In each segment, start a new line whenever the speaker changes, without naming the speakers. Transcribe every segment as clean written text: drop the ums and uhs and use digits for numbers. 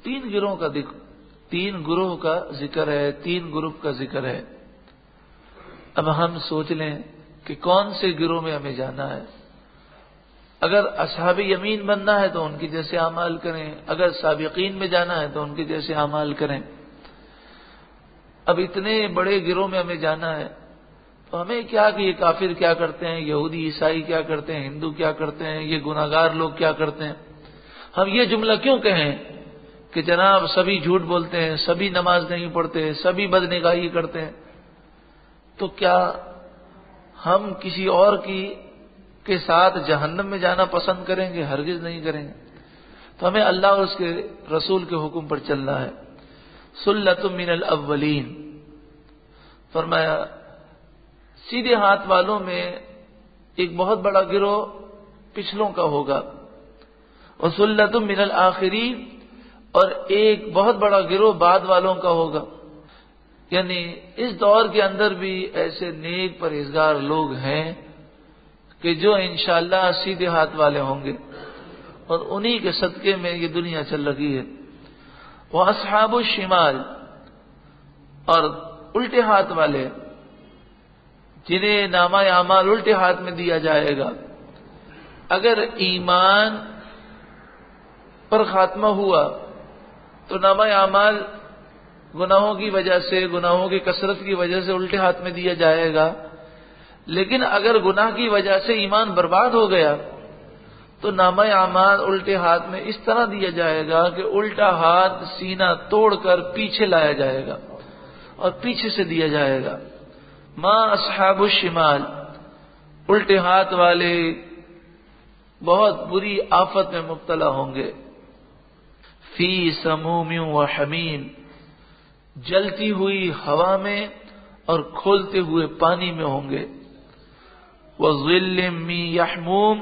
تین گروہ کا ذکر ہے، تین گروپ کا ذکر ہے۔ اب ہم سوچ لیں کہ کون سے گروہ میں ہمیں جانا ہے۔ اگر اصحاب یمین بننا ہے تو ان کے جیسے اعمال کریں، اگر سابقین میں جانا ہے تو ان کے جیسے اعمال کریں۔ اب اتنے بڑے گروہ میں ہمیں جانا ہے تو ہمیں کیا کہ یہ کافر کیا کرتے ہیں، یہودی عیسائی کیا کرتے ہیں، ہندو کیا کرتے ہیں، یہ گناہگار لوگ کیا کرتے ہیں، ہم یہ جملہ کیوں کہیں کہ جناب سبھی جھوٹ بولتے ہیں، سبھی نماز نہیں پڑھتے، سبھی بدنگاہی کرتے ہیں؟ تو کیا ہم کسی اور کے ساتھ جہنم میں جانا پسند کریں گے؟ ہرگز نہیں کریں گے۔ تو ہمیں اللہ اور اس کے رسول کے حکم پر چلنا ہے۔ سلۃ من الاولین، فرمایا سیدھے ہاتھ والوں میں ایک بہت بڑا گروہ پچھلوں کا ہوگا، اور سلۃ من الآخرین، اور ایک بہت بڑا گروہ بعد والوں کا ہوگا۔ یعنی اس دور کے اندر بھی ایسے نیک پرہیزگار لوگ ہیں کہ جو انشاءاللہ سیدھے ہاتھ والے ہوں گے، اور انہی کے صدقے میں یہ دنیا چل رہی ہے۔ وہ اصحاب الشمال، اور الٹے ہاتھ والے جنہیں نامہ اعمال الٹے ہاتھ میں دیا جائے گا۔ اگر ایمان پر خاتمہ ہوا تو نامہ اعمال گناہوں کی وجہ سے، گناہوں کی کثرت کی وجہ سے الٹے ہاتھ میں دیا جائے گا، لیکن اگر گناہ کی وجہ سے ایمان برباد ہو گیا تو نامہ اعمال الٹے ہاتھ میں اس طرح دیا جائے گا کہ الٹا ہاتھ سینہ توڑ کر پیچھے لایا جائے گا اور پیچھے سے دیا جائے گا۔ ما اصحاب الشمال، الٹے ہاتھ والے بہت بری آفت میں مبتلا ہوں گے۔ فی سموم و حمیم، جلتی ہوئی ہوا میں اور کھولتے ہوئے پانی میں ہوں گے۔ وظل من یحموم،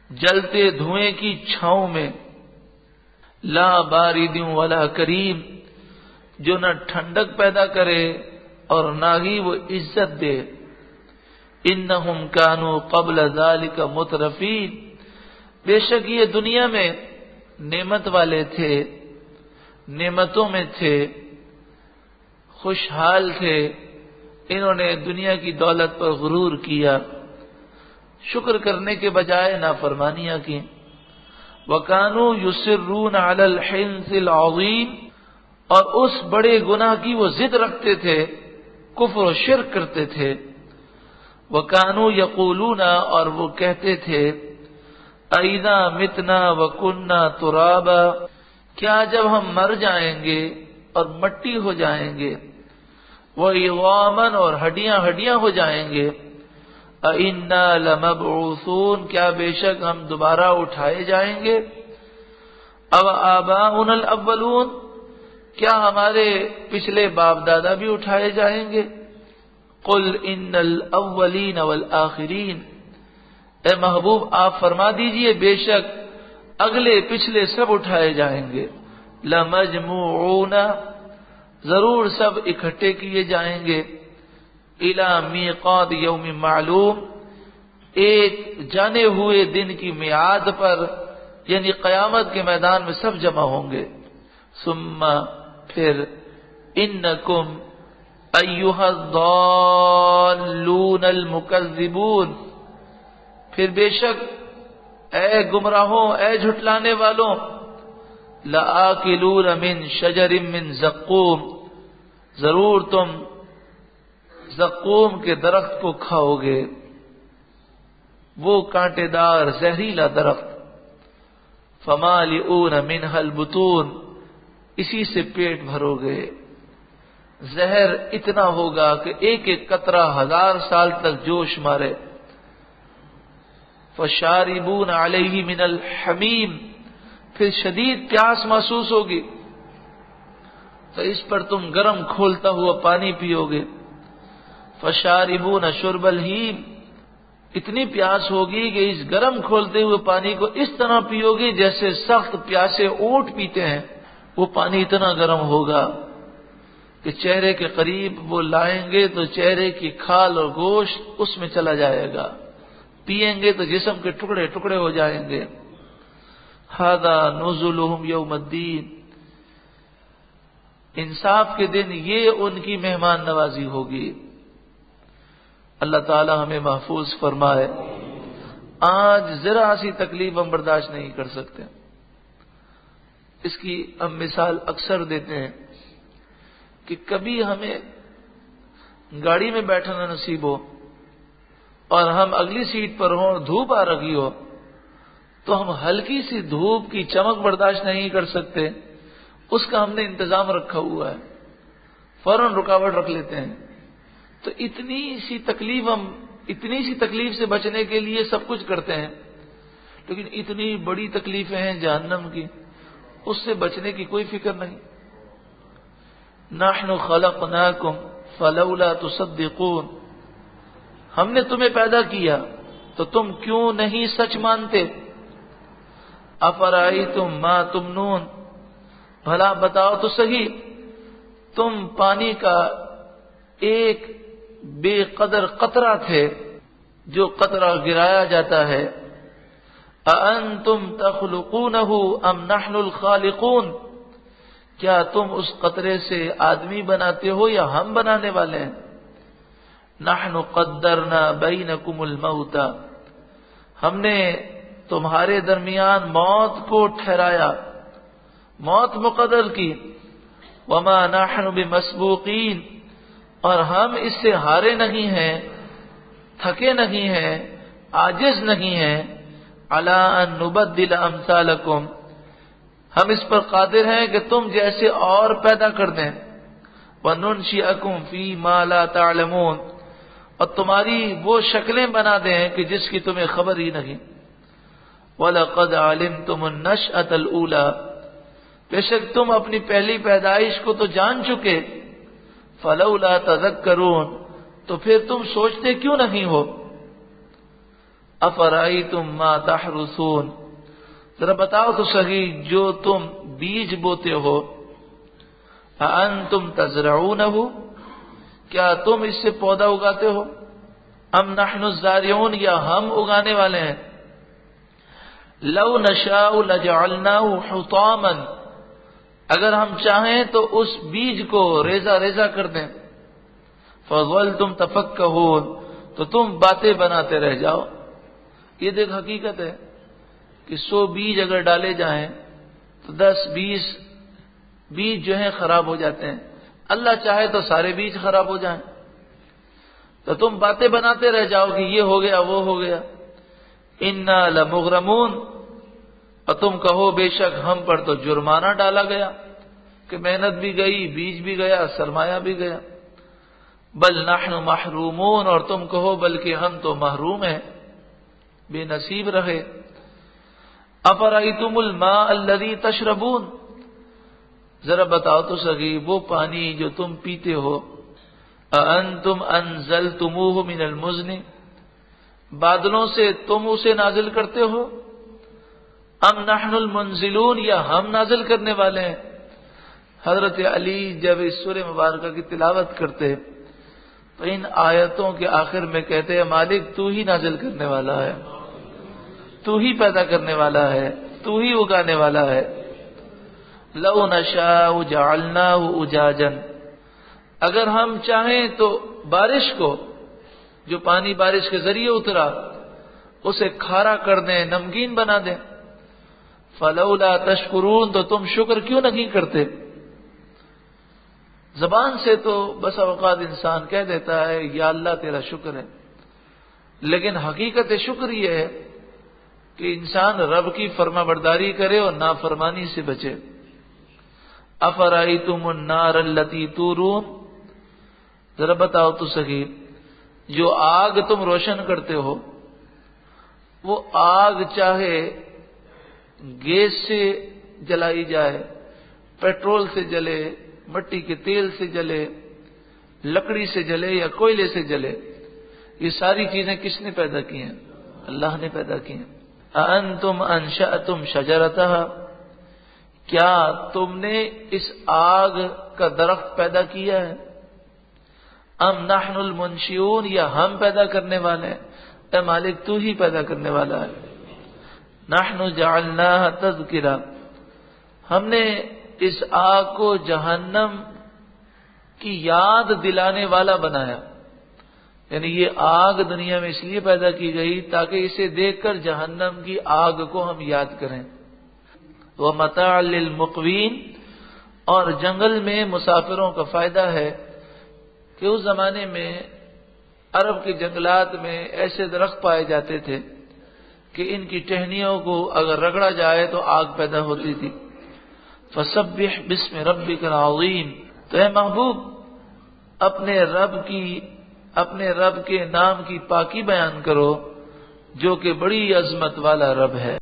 جلتے دھوئیں کی چھاؤں میں۔ لا بارد ولا کریم، جو نہ ٹھنڈک پیدا کرے اور نہ ہی وہ عزت دے۔ انہم کانوا قبل ذلک مترفین، بے شک یہ دنیا میں نعمت والے تھے، نعمتوں میں تھے، خوشحال تھے، انہوں نے دنیا کی دولت پر غرور کیا، شکر کرنے کے بجائے نافرمانیاں کی۔ وَكَانُوا يُصِرُّونَ عَلَى الْحِنثِ الْعَظِيمِ، اور اس بڑے گناہ کی وہ ضد رکھتے تھے، کفر و شرک کرتے تھے۔ وَكَانُوا يَقُولُونَ، اور وہ کہتے تھے، أَإِذَا مِتْنَا وَكُنَّا تُرَابًا، کیا جب ہم مر جائیں گے اور مٹی ہو جائیں گے، وَعِظَامًا، اور ہڈیاں ہڈیاں ہو جائیں گے، أَإِنَّا لَمَبْعُوثُونَ، کیا بے شک ہم دوبارہ اٹھائے جائیں گے، أَوْ آبَاؤُنَا الْأَوَّلُونَ، کیا ہمارے پچھلے باپ دادا بھی اٹھائے جائیں گے۔ قُلْ إِنَّ الْأَوَّلِينَ وَالْآخِرِينَ، اے محبوب آپ فرما دیجئے بے شک اگلے پچھلے سب اٹھائے جائیں گے۔ لَمَجْمُوعُونَ، ضرور سب اکٹھے کیے جائیں گے۔ إِلَى مِيقَاتِ يَوْمٍ مَعْلُومٍ، ایک جانے ہوئے دن کی میعاد پر، یعنی قیامت کے میدان میں سب جمع ہوں گے۔ ثم، پھر، انکم ایھا الضالون المکذبون، پھر بے شک اے گمراہوں، اے جھٹلانے والوں، لآکلون من شجر من زقوم، ضرور تم زقوم کے درخت کو کھاؤ گے، وہ کانٹے دار زہریلا درخت۔ فمالئون منها البطون، اسی سے پیٹ بھرو گے۔ زہر اتنا ہوگا کہ ایک ایک قطرہ 1000 سال تک جوش مارے۔ فشاربون علیہ من الحمیم، پھر شدید پیاس محسوس ہوگی تو اس پر تم گرم کھولتا ہوا پانی پیو گے۔ فشاربون شرب الہیم، اتنی پیاس ہوگی کہ اس گرم کھولتے ہوئے پانی کو اس طرح پیو گے جیسے سخت پیاسے اونٹ پیتے ہیں، وہ پانی اتنا گرم ہوگا کہ چہرے کے قریب وہ لائیں گے تو چہرے کی کھال اور گوشت اس میں چلا جائے گا، پئیں گے تو جسم کے ٹکڑے ٹکڑے ہو جائیں گے۔ ھذا نزلھم یوم الدین، انصاف کے دن یہ ان کی مہمان نوازی ہوگی۔ اللہ تعالی ہمیں محفوظ فرمائے۔ آج ذرا سی تکلیف ہم برداشت نہیں کر سکتے۔ اس کی ہم مثال اکثر دیتے ہیں کہ کبھی ہمیں گاڑی میں بیٹھنا نصیب ہو اور ہم اگلی سیٹ پر ہوں اور دھوپ آ رہی ہو تو ہم ہلکی سی دھوپ کی چمک برداشت نہیں کر سکتے، اس کا ہم نے انتظام رکھا ہوا ہے، فوراً رکاوٹ رکھ لیتے ہیں۔ تو اتنی سی تکلیف سے بچنے کے لیے سب کچھ کرتے ہیں، لیکن اتنی بڑی تکلیفیں ہیں جہنم کی، اس سے بچنے کی کوئی فکر نہیں۔ نحن خلقناکم فلولا تصدقون، ہم نے تمہیں پیدا کیا تو تم کیوں نہیں سچ مانتے؟ افرائیتم ما تمنون، بھلا بتاؤ تو صحیح، تم پانی کا ایک بے قدر قطرہ تھے جو قطرہ گرایا جاتا ہے، اَأَنتُمْ تَخْلُقُونَهُ أَمْ نَحْنُ الْخَالِقُونَ، کیا تم اس قطرے سے آدمی بناتے ہو یا ہم بنانے والے ہیں؟ نَحْنُ قَدَّرْنَا بَيْنَكُمُ الْمَوْتَ، ہم نے تمہارے درمیان موت کو ٹھہرایا، موت مقدر کی، وَمَا نَحْنُ بِمَسْبُوقِينَ، اور ہم اس سے ہارے نہیں ہیں، تھکے نہیں ہیں، عاجز نہیں ہیں، عَلَىٰ أَن نُبَدِّلَ أَمْثَالَكُمْ، ہم اس پر قادر ہیں کہ تم جیسے اور پیدا کر دیں، وَنُنْشِئَكُمْ فِي مَا لَا تَعْلَمُونَ، اور تمہاری وہ شکلیں بنا دیں کہ جس کی تمہیں خبر ہی نہیں۔ وَلَقَدْ عَلِمْتُمُ النَّشْأَةَ الْأُولَىٰ، بے شک تم اپنی پہلی پیدائش کو تو جان چکے، فَلَوْلَا تَذَكَّرُونَ، تو پھر تم سوچتے کیوں نہیں ہو؟ أَفَرَأَيْتُمْ مَا تَحْرُثُونَ، ذرا بتاؤ تو صحیح جو تم بیج بوتے ہو، أَأَنْتُمْ تَزْرَعُونَهُ، کیا تم اس سے پودا اگاتے ہو؟ أَمْ نَحْنُ الزَّارِعُونَ، یا ہم اگانے والے ہیں؟ لَوْ نَشَاءُ لَجَعَلْنَاهُ حُطَامًا، اگر ہم چاہیں تو اس بیج کو ریزہ ریزہ کر دیں، فَظَلْتُمْ تَفَكَّهُونَ، تو تم باتیں بناتے رہ جاؤ۔ یہ دیکھ حقیقت ہے کہ 100 بیج اگر ڈالے جائیں تو 10-20 بیج جو ہیں خراب ہو جاتے ہیں، اللہ چاہے تو سارے بیج خراب ہو جائیں، تو تم باتیں بناتے رہ جاؤ کہ یہ ہو گیا وہ ہو گیا۔ اِنَّا لَمُغْرَمُونَ، اور تم کہو بے شک ہم پر تو جرمانہ ڈالا گیا کہ محنت بھی گئی، بیج بھی گیا، سرمایہ بھی گیا۔ بل نحن محرومون، اور تم کہو بلکہ ہم تو محروم ہیں، بے نصیب رہے۔ افرأیتم الماء الذی تشربون، ذرا بتاؤ تو صحیح وہ پانی جو تم پیتے ہو، اانتم انزلتموہ من المزن، بادلوں سے تم اسے نازل کرتے ہو، ام نحن المنزلون، یا ہم نازل کرنے والے ہیں۔ حضرت علی جب اس سورہ مبارکہ کی تلاوت کرتے تو ان آیتوں کے آخر میں کہتے ہیں مالک تو ہی نازل کرنے والا ہے، تو ہی پیدا کرنے والا ہے، تو ہی اگانے والا ہے۔ لو نشاء جعلناہ اجاجا، اگر ہم چاہیں تو بارش کو، جو پانی بارش کے ذریعے اترا، اسے کھارا کر دیں، نمکین بنا دیں۔ فلولا تشکرون، تو تم شکر کیوں نہیں کرتے؟ زبان سے تو بس اوقات انسان کہہ دیتا ہے یا اللہ تیرا شکر ہے، لیکن حقیقت شکر یہ ہے کہ انسان رب کی فرما برداری کرے اور نافرمانی سے بچے۔ افرأیتم النار التی تورون، ذرا بتاؤ تو صحیح جو آگ تم روشن کرتے ہو، وہ آگ چاہے گیس سے جلائی جائے، پیٹرول سے جلے، مٹی کے تیل سے جلے، لکڑی سے جلے یا کوئلے سے جلے، یہ ساری چیزیں کس نے پیدا کی ہیں؟ اللہ نے پیدا کی ہیں۔ اَأَنتُمْ أَنشَأْتُمْ شَجَرَتَهَا، کیا تم نے اس آگ کا درخت پیدا کیا ہے؟ ام نحن المنشئون، یا ہم پیدا کرنے والے ہیں؟ اے مالک تو ہی پیدا کرنے والا ہے۔ نحن جعلناها تذکرہ، ہم نے اس آگ کو جہنم کی یاد دلانے والا بنایا. یعنی یہ آگ دنیا میں اس لیے پیدا کی گئی تاکہ اسے دیکھ کر جہنم کی آگ کو ہم یاد کریں. وَمَتَاعًا لِلْمُقْوِينَ، اور جنگل میں مسافروں کا فائدہ ہے کہ اس زمانے میں عرب کے جنگلات میں ایسے درخت پائے جاتے تھے کہ ان کی ٹہنیوں کو اگر رگڑا جائے تو آگ پیدا ہوتی تھی. فَسَبِّحْ بِاسْمِ رَبِّكَ الْعَظِيمِ، تو اے محبوب اپنے رب کے نام کی پاکی بیان کرو جو کہ بڑی عظمت والا رب ہے.